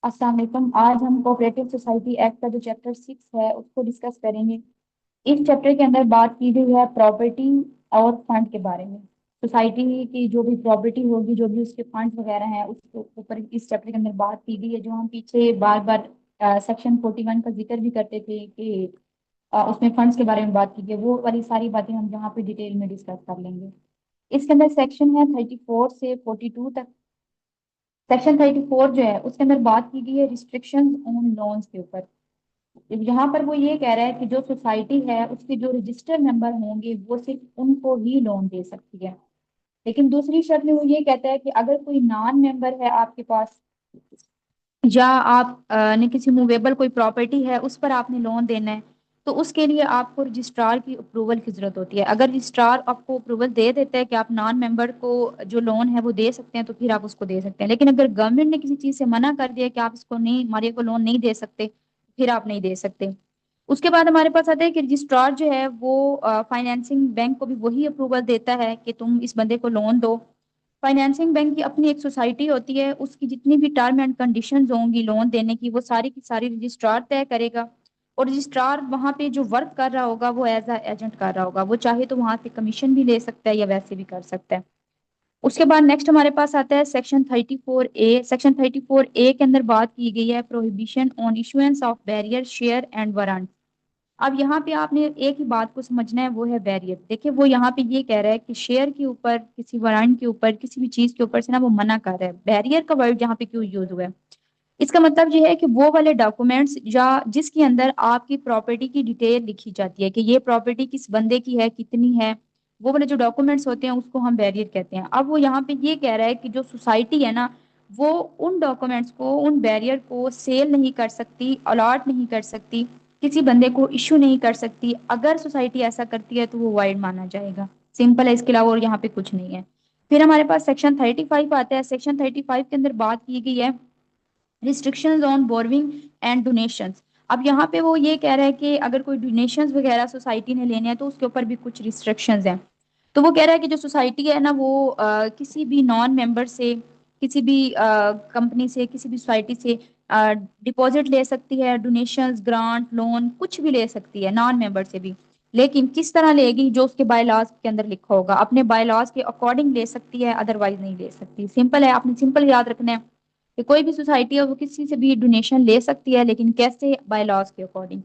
अस्सलाम वालेकुम। आज हम कोऑपरेटिव सोसाइटी एक्ट का जो चैप्टर 6 है उसको डिस्कस करेंगे। इस चैप्टर के अंदर बात की गई है प्रॉपर्टी और फंड के बारे में। सोसाइटी की जो भी प्रॉपर्टी होगी, जो भी उसके फंड वगैरह हैं, उसके ऊपर इस चैप्टर के अंदर बात की गई है। जो हम पीछे बार बार सेक्शन 41 का जिक्र भी करते थे कि उसमें फंड्स के बारे में बात की गई, वो वाली सारी बातें हम यहाँ पे डिटेल में डिस्कस कर लेंगे। इसके अंदर सेक्शन है 34 से 42 तक। सेक्शन 34 जो है उसके अंदर बात की गई है रिस्ट्रिक्शंस ऑन लोन्स के ऊपर। यहाँ पर वो ये कह रहा है कि जो सोसाइटी है उसके जो रजिस्टर्ड मेंबर होंगे वो सिर्फ उनको ही लोन दे सकती है। लेकिन दूसरी शर्त में वो ये कहता है कि अगर कोई नॉन मेंबर है आपके पास, या आप ने किसी मूवेबल कोई प्रॉपर्टी है उस पर आपने लोन देना है, तो उसके लिए आपको रजिस्ट्रार की अप्रूवल की जरूरत होती है। अगर रजिस्ट्रार आपको अप्रूवल दे देता है कि आप नॉन मेंबर को जो लोन है वो दे सकते हैं, तो फिर आप उसको दे सकते हैं। लेकिन अगर गवर्नमेंट ने किसी चीज से मना कर दिया कि आप इसको नहीं, हमारे को लोन नहीं दे सकते, फिर आप नहीं दे सकते। उसके बाद हमारे पास आता है कि रजिस्ट्रार जो है वो फाइनेंसिंग बैंक को भी वही अप्रूवल देता है कि तुम इस बंदे को लोन दो। फाइनेंसिंग बैंक की अपनी एक सोसाइटी होती है, उसकी जितनी भी टर्म एंड कंडीशंस होंगी लोन देने की, वो सारी की सारी रजिस्ट्रार तय करेगा। और रजिस्ट्रार वहां पे जो वर्क कर रहा होगा वो एज अ एजेंट कर रहा होगा। वो चाहे तो वहां से कमीशन भी ले सकता है या वैसे भी कर सकता है। उसके बाद नेक्स्ट हमारे पास आता है सेक्शन 34A। सेक्शन 34A के अंदर बात की गई है prohibition on issuance of barrier share and warrant. अब यहाँ पे आपने एक ही बात को समझना है, वो है बैरियर। देखिए वो यहाँ पे ये कह रहा है कि शेयर के ऊपर, किसी वारंट के ऊपर, किसी भी चीज के ऊपर से ना वो मना कर रहा है। बैरियर का वर्ड यहाँ पे क्यों यूज हुआ है? इसका मतलब ये है कि वो वाले डॉक्यूमेंट्स या जिसके अंदर आपकी प्रॉपर्टी की डिटेल लिखी जाती है कि ये प्रॉपर्टी किस बंदे की है, कितनी है, वो वाले जो डॉक्यूमेंट्स होते हैं उसको हम बैरियर कहते हैं। अब वो यहाँ पे ये कह रहा है कि जो सोसाइटी है ना, वो उन डॉक्यूमेंट्स को, उन बैरियर को सेल नहीं कर सकती, अलॉट नहीं कर सकती, किसी बंदे को इश्यू नहीं कर सकती। अगर सोसाइटी ऐसा करती है तो वो वाइड माना जाएगा। सिंपल है, इसके अलावा और यहाँ पे कुछ नहीं है। फिर हमारे पास सेक्शन 35 आता है। सेक्शन 35 के अंदर बात की गई है restrictions on borrowing and donations. अब यहाँ पे वो ये कह रहा है कि अगर कोई डोनेशंस वगैरह सोसाइटी ने लेने हैं तो उसके ऊपर भी कुछ रिस्ट्रिक्शंस हैं। तो वो कह रहा है कि जो सोसाइटी है ना, वो किसी भी नॉन मेंबर से, किसी भी कंपनी से, किसी भी सोसाइटी से डिपॉजिट ले सकती है, डोनेशंस, ग्रांट, लोन कुछ भी ले सकती है नॉन मेंबर से भी। लेकिन किस तरह लेगी, जो उसके बायलॉज के अंदर लिखा होगा, अपने बायलॉज के अकॉर्डिंग ले सकती है, अदरवाइज नहीं ले सकती। सिंपल है, आपने सिंपल याद रखना है कि कोई भी सोसाइटी है वो किसी से भी डोनेशन ले सकती है, लेकिन कैसे? बाय लॉज के अकॉर्डिंग।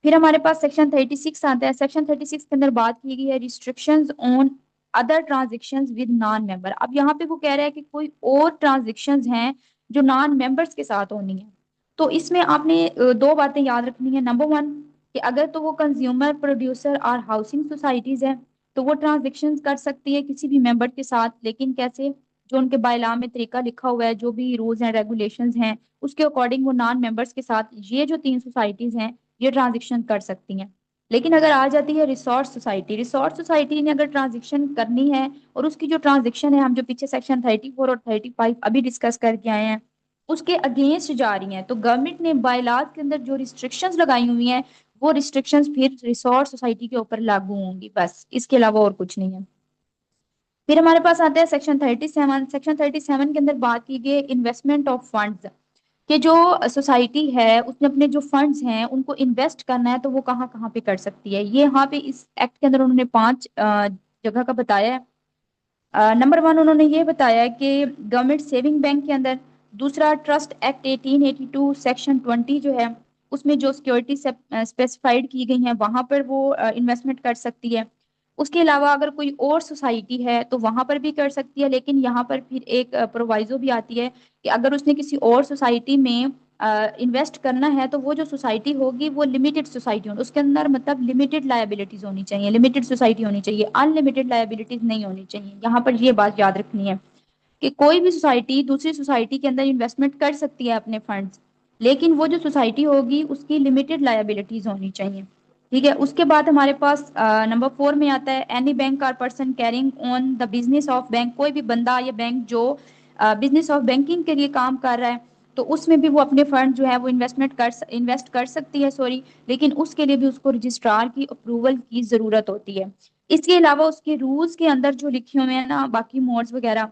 फिर हमारे पास सेक्शन 36 आता है। सेक्शन 36 के अंदर बात की गई है restrictions on other transactions with non member. अब यहाँ पे वो कह रहा है कि कोई और ट्रांजेक्शंस हैं जो नॉन मेंबर्स के साथ होनी है। तो इसमें आपने दो बातें याद रखनी है। नंबर वन, कि अगर तो वो कंज्यूमर, प्रोड्यूसर और हाउसिंग सोसाइटीज है, तो वो ट्रांजेक्शन कर सकती है किसी भी मेंबर के साथ। लेकिन कैसे? जो उनके बायलाम में तरीका लिखा हुआ है, जो भी रूल्स एंड रेगुलेशंस हैं, उसके अकॉर्डिंग वो नॉन मेंबर्स के साथ, ये जो तीन सोसाइटीज हैं, ये ट्रांजेक्शन कर सकती हैं। लेकिन अगर आ जाती है रिसोर्स सोसाइटी, रिसोर्स सोसाइटी ने अगर ट्रांजेक्शन करनी है, और उसकी जो ट्रांजेक्शन है, हम जो पीछे सेक्शन 34 और 35 अभी डिस्कस करके आए हैं, उसके अगेंस्ट जा रही हैं, तो गवर्नमेंट ने बायलॉज के अंदर जो रिस्ट्रिक्शंस लगाई हुई हैं, वो रिस्ट्रिक्शंस फिर रिसोर्स सोसाइटी के ऊपर लागू होंगी, बस इसके अलावा और कुछ नहीं है। फिर हमारे पास आता है सेक्शन 37। सेक्शन 37 के अंदर बात की गई इन्वेस्टमेंट ऑफ फंड्स, कि जो सोसाइटी है उसने अपने जो फंड्स हैं उनको इन्वेस्ट करना है, तो वो कहाँ कहाँ पे कर सकती है। ये यहाँ पे इस एक्ट के अंदर उन्होंने पांच जगह का बताया है। नंबर वन, उन्होंने ये बताया कि गवर्नमेंट सेविंग बैंक के अंदर। दूसरा, ट्रस्ट एक्ट 1882 सेक्शन 20 जो है, उसमें जो सिक्योरिटी स्पेसिफाइड की गई हैं वहां पर वो इन्वेस्टमेंट कर सकती है। उसके अलावा अगर कोई और सोसाइटी है तो वहां पर भी कर सकती है, लेकिन यहाँ पर फिर एक प्रोवाइजो भी आती है कि अगर उसने किसी और सोसाइटी में इन्वेस्ट करना है, तो वो जो सोसाइटी होगी वो लिमिटेड सोसाइटी होगी, उसके अंदर मतलब लिमिटेड लायबिलिटीज होनी चाहिए, लिमिटेड सोसाइटी होनी चाहिए, अनलिमिटेड लायबिलिटीज नहीं होनी चाहिए। यहाँ पर ये बात याद रखनी है कि कोई भी सोसाइटी दूसरी सोसाइटी के अंदर इन्वेस्टमेंट कर सकती है अपने फंड्स, लेकिन वो जो सोसाइटी होगी उसकी लिमिटेड लायबिलिटीज होनी चाहिए। ठीक है। उसके बाद हमारे पास नंबर 4 में आता है एनी बैंक और person carrying on the business of bank. कोई भी बंदा या बैंक जो बिजनेस ऑफ बैंकिंग के लिए काम कर रहा है, तो उसमें भी वो अपने फंड जो है वो इन्वेस्ट कर सकती है, सॉरी। लेकिन उसके लिए भी उसको रजिस्ट्रार की अप्रूवल की जरूरत होती है। इसके अलावा उसके रूल्स के अंदर जो लिखे हुए हैं ना, बाकी मोड्स वगैरह,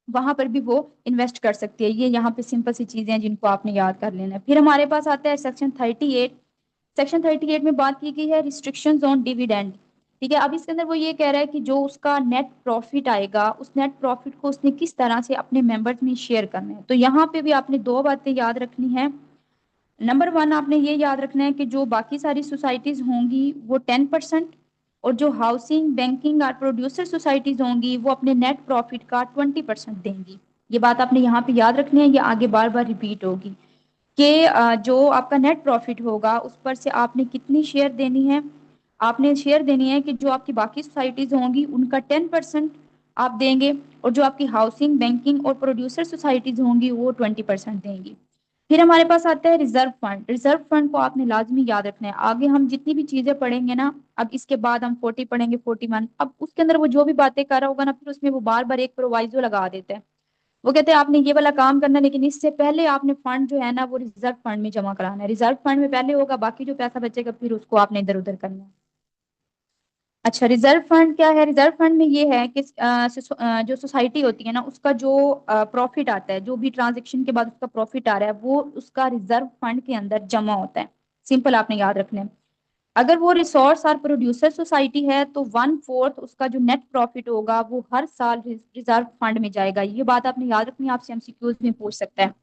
वहां पर भी वो इन्वेस्ट कर सकती है। ये यहाँ पे सिंपल सी चीजें हैं जिनको आपने याद कर लेना है। फिर हमारे पास आता है सेक्शन 38। सेक्शन 38 में बात की गई है रिस्ट्रिक्शंस ऑन डिविडेंड। ठीक है, अब इसके अंदर वो ये कह रहा है कि जो उसका नेट प्रॉफिट आएगा उस नेट प्रॉफिट को उसने किस तरह से अपने मेंबर्स में शेयर करना है। तो यहाँ पे भी आपने दो बातें याद रखनी है। नंबर वन, आपने ये याद रखना है कि जो बाकी सारी सोसाइटीज होंगी वो 10%, और जो हाउसिंग बैंकिंग और प्रोड्यूसर सोसाइटीज होंगी वो अपने नेट प्रॉफिट का 20% देंगी। ये बात आपने यहाँ पे याद रखनी है, ये आगे बार बार रिपीट होगी कि जो आपका नेट प्रॉफिट होगा उस पर से आपने कितनी शेयर देनी है। आपने शेयर देनी है कि जो आपकी बाकी सोसाइटीज होंगी उनका 10% आप देंगे, और जो आपकी हाउसिंग बैंकिंग और प्रोड्यूसर सोसाइटीज होंगी वो 20% देंगी। फिर हमारे पास आता है रिजर्व फंड। रिजर्व फंड को आपने लाजमी याद रखना है। आगे हम जितनी भी चीजें पढ़ेंगे ना, अब इसके बाद हम 40 पढ़ेंगे, 41, अब उसके अंदर वो जो भी बातें कर रहा होगा ना, फिर उसमें वो बार बार एक प्रोवाइजो लगा देता है। वो कहते हैं आपने ये वाला काम करना है, लेकिन इससे पहले आपने फंड जो है ना वो रिजर्व फंड में जमा कराना है। रिजर्व फंड में पहले होगा, बाकी जो पैसा बचेगा फिर उसको आपने इधर उधर करना है। अच्छा, रिजर्व फंड क्या है? रिजर्व फंड में ये है कि जो सोसाइटी होती है ना उसका जो प्रॉफिट आता है, जो भी ट्रांजेक्शन के बाद उसका प्रॉफिट आ रहा है वो उसका रिजर्व फंड के अंदर जमा होता है। सिंपल आपने याद रखना है। अगर वो रिसोर्स और प्रोड्यूसर सोसाइटी है तो 1/4 उसका जो नेट प्रॉफिट होगा वो हर साल रिजर्व फंड में जाएगा। ये बात आपने याद रखनी है, आपसे एमसीक्यूज में पूछ सकता है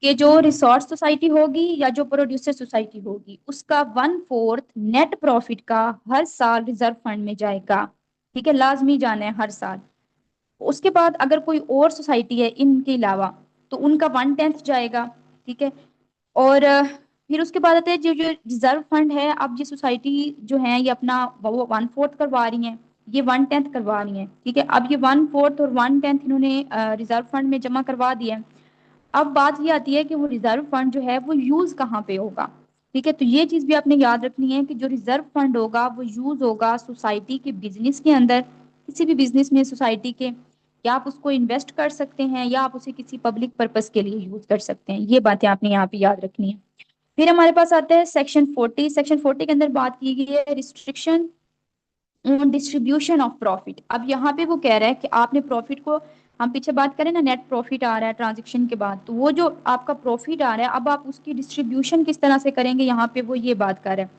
कि जो रिसोर्स सोसाइटी होगी या जो प्रोड्यूसर सोसाइटी होगी उसका 1/4 नेट प्रॉफिट का हर साल रिजर्व फंड में जाएगा। ठीक है, लाजमी जाना है हर साल। उसके बाद अगर कोई और सोसाइटी है इनके अलावा तो उनका 1/10 जाएगा। ठीक है, और फिर उसके बाद आते हैं जो जो रिजर्व फंड है। अब ये सोसाइटी जो है ये अपना वो 1/4 करवा रही है, ये 1/10 करवा रही है। ठीक है, अब ये 1/4 और 1/10 इन्होंने रिजर्व फंड में जमा करवा दिया है। अब बात ये आती है कि वो रिजर्व फंड जो है वो यूज कहाँ पे होगा। ठीक है, तो ये चीज भी आपने याद रखनी है कि जो रिजर्व फंड होगा वो यूज होगा सोसाइटी के बिजनेस के अंदर, किसी भी बिजनेस में सोसाइटी के, या आप उसको इन्वेस्ट कर सकते हैं या आप उसे किसी पब्लिक पर्पस के लिए यूज कर सकते हैं। ये बातें आपने यहाँ पे याद रखनी है। फिर हमारे पास आता है सेक्शन 40। सेक्शन 40 के अंदर बात की गई है रिस्ट्रिक्शन डिस्ट्रीब्यूशन ऑफ प्रॉफिट। अब यहाँ पे वो कह रहा है कि आपने प्रॉफिट को, हम पीछे बात करें ना नेट प्रॉफिट आ रहा है ट्रांजेक्शन के बाद, तो वो जो आपका प्रॉफिट आ रहा है अब आप उसकी डिस्ट्रीब्यूशन किस तरह से करेंगे, यहाँ पे वो ये बात कर रहे हैं।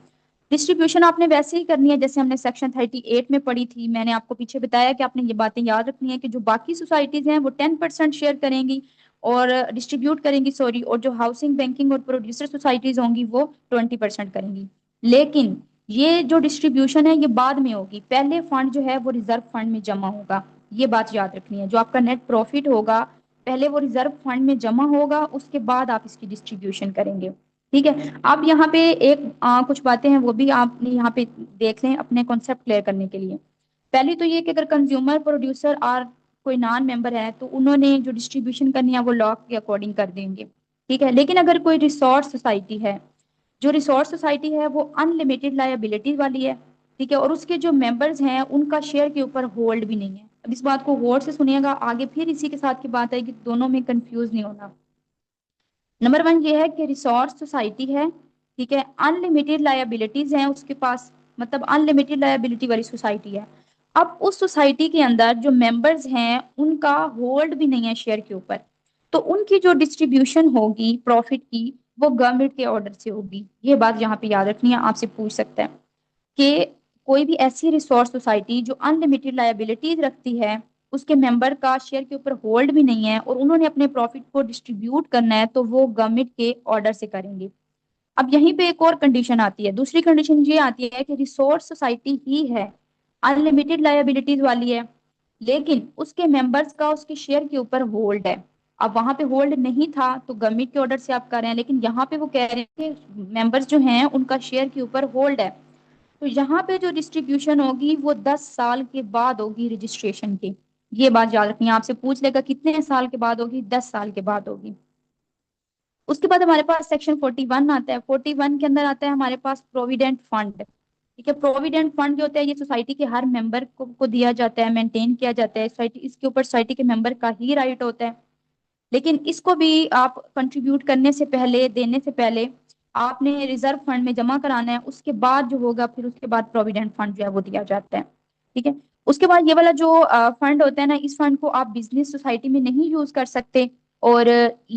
डिस्ट्रीब्यूशन आपने वैसे ही करनी है जैसे हमने सेक्शन 38 में पढ़ी थी। मैंने आपको पीछे बताया कि आपने ये बातें याद रखनी है कि जो बाकी सोसाइटीज हैं वो 10% शेयर करेंगी और डिस्ट्रीब्यूट करेंगी, सॉरी, और जो हाउसिंग बैंकिंग और प्रोड्यूसर सोसाइटीज होंगी वो 20% करेंगी। लेकिन ये जो डिस्ट्रीब्यूशन है ये बाद में होगी, पहले फंड जो है वो रिजर्व फंड में जमा होगा। ये बात याद रखनी है, जो आपका नेट प्रॉफिट होगा पहले वो रिजर्व फंड में जमा होगा, उसके बाद आप इसकी डिस्ट्रीब्यूशन करेंगे। ठीक है, अब यहाँ पे एक कुछ बातें हैं वो भी आपने यहाँ पे देख लें अपने कॉन्सेप्ट क्लियर करने के लिए। पहली तो ये कि अगर कंज्यूमर प्रोड्यूसर और कोई नॉन मेंबर है तो उन्होंने जो डिस्ट्रीब्यूशन करनी है वो लॉ के अकॉर्डिंग कर देंगे। ठीक है, लेकिन अगर कोई रिसोर्स सोसाइटी है, जो रिसोर्स सोसाइटी है वो अनलिमिटेड लायबिलिटी वाली है। ठीक है, और उसके जो मेंबर्स हैं उनका शेयर के ऊपर होल्ड भी नहीं है। अब इस बात को गौर से सुनिएगा, आगे फिर इसी के साथ की बात आएगी, दोनों में कंफ्यूज नहीं होना। नंबर वन ये है कि रिसोर्स सोसाइटी है, ठीक है, अनलिमिटेड लायबिलिटीज हैं उसके पास, मतलब अनलिमिटेड लायबिलिटी वाली सोसाइटी है। अब उस सोसाइटी के अंदर जो मेंबर्स हैं उनका होल्ड भी नहीं है शेयर के ऊपर, तो उनकी जो डिस्ट्रीब्यूशन होगी प्रॉफिट की वो गवर्नमेंट के ऑर्डर से होगी। ये बात यहाँ पे याद रखनी है, आपसे पूछ सकता है कि कोई भी ऐसी रिसोर्स सोसाइटी जो अनलिमिटेड लायबिलिटीज रखती है, उसके मेंबर का शेयर के ऊपर होल्ड भी नहीं है और उन्होंने अपने प्रॉफिट को डिस्ट्रीब्यूट करना है तो वो गवर्नमेंट के ऑर्डर से करेंगे। अब यहीं पे एक और कंडीशन आती है, दूसरी कंडीशन ये आती है कि रिसोर्स सोसाइटी ही है, अनलिमिटेड लायबिलिटीज वाली है, लेकिन उसके मेंबर्स का उसके शेयर के ऊपर होल्ड है। अब वहां पे होल्ड नहीं था तो गवर्नमेंट के ऑर्डर से आप कर रहे हैं, लेकिन यहाँ पे वो कह रहे हैं कि मेंबर्स जो हैं उनका शेयर के ऊपर होल्ड है, तो यहाँ पे जो डिस्ट्रीब्यूशन होगी वो 10 साल के बाद होगी रजिस्ट्रेशन के। ये बात याद रखनी है, आपसे पूछ लेगा कितने साल के बाद होगी, 10 साल के बाद होगी। उसके बाद हमारे पास सेक्शन 41 आता है। 41 के अंदर आता है हमारे पास प्रोविडेंट फंड। ठीक है, प्रोविडेंट फंड जो होता है ये सोसाइटी के हर मेंबर को दिया जाता है, मेंटेन किया जाता है सोसाइटी, इसके ऊपर सोसाइटी के मेंबर का ही राइट होता है। लेकिन इसको भी आप कंट्रीब्यूट करने से पहले, देने से पहले आपने रिजर्व फंड में जमा कराना है, उसके बाद जो होगा फिर उसके बाद प्रोविडेंट फंड जो है वो दिया जाता है। ठीक है, उसके बाद ये वाला जो फंड होता है ना, इस फंड को आप बिजनेस सोसाइटी में नहीं यूज कर सकते, और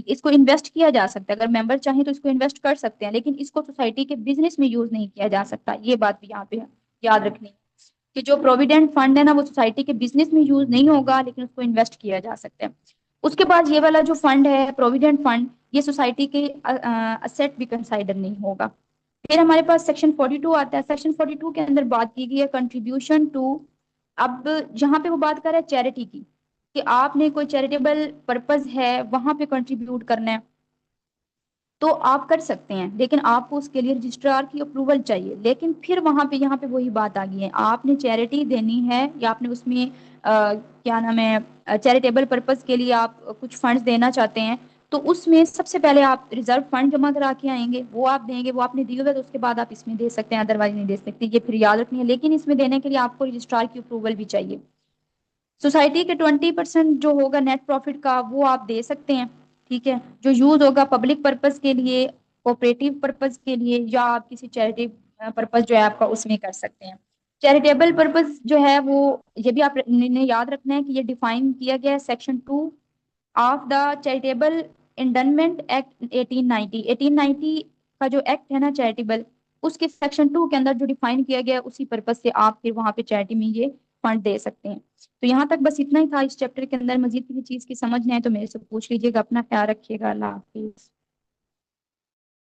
इसको इन्वेस्ट किया जा सकता है, अगर मेंबर चाहें तो इसको इन्वेस्ट कर सकते हैं, लेकिन इसको सोसाइटी के बिजनेस में यूज नहीं किया जा सकता। ये बात भी यहाँ पे याद रखनी है कि जो प्रोविडेंट फंड है ना, वो सोसाइटी के बिजनेस में यूज नहीं होगा, लेकिन उसको इन्वेस्ट किया जा सकता है। उसके बाद ये वाला जो फंड है प्रोविडेंट फंड, ये सोसाइटी के असेट भी कंसाइडर नहीं होगा। फिर हमारे पास सेक्शन 42 आता है। सेक्शन 42 के अंदर बात की गई है कंट्रीब्यूशन टू। अब जहां पे वो बात कर रहा है चैरिटी की, कि आपने कोई चैरिटेबल पर्पस है वहां पे कंट्रीब्यूट करना है, तो आप कर सकते हैं, लेकिन आपको उसके लिए रजिस्ट्रार की अप्रूवल चाहिए। लेकिन फिर वहां पे यहाँ पे वही बात आ गई है, आपने चैरिटी देनी है या आपने उसमें क्या नाम है, चैरिटेबल पर्पस के लिए आप कुछ फंड्स देना चाहते हैं, तो उसमें सबसे पहले आप रिजर्व फंड जमा करा के आएंगे, वो आप देंगे, वो आपने दिए हुए, तो उसके बाद आप इसमें दे सकते हैं, अदरवाइज नहीं दे सकते। ये फिर याद रखनी है, लेकिन इसमें देने के लिए आपको रजिस्ट्रार की अप्रूवल भी चाहिए। सोसाइटी के 20% जो होगा नेट प्रॉफिट का, वो आप दे सकते हैं, ठीक है, जो यूज होगा पब्लिक पर्पस के लिए, कोऑपरेटिव पर्पस के लिए, या आप किसी चैरिटी पर्पस जो है आपका उसमें कर सकते हैं। चैरिटेबल पर्पस जो है वो, ये भी आप ने याद रखना है कि ये डिफाइन किया गया है section 2 of the charitable endowment act 1890। 1890 का जो एक्ट है ना चैरिटेबल, उसके सेक्शन 2 के अंदर जो डिफाइन किया गया है, उसी पर्पज से आप फिर वहां पे चैरिटी में ये फंड दे सकते हैं। तो यहाँ तक बस इतना ही था इस चैप्टर के अंदर। मजीद किसी चीज की समझ नहीं है तो मेरे से पूछ लीजिएगा। अपना ख्याल रखिएगा। अल्लाह हाफिज।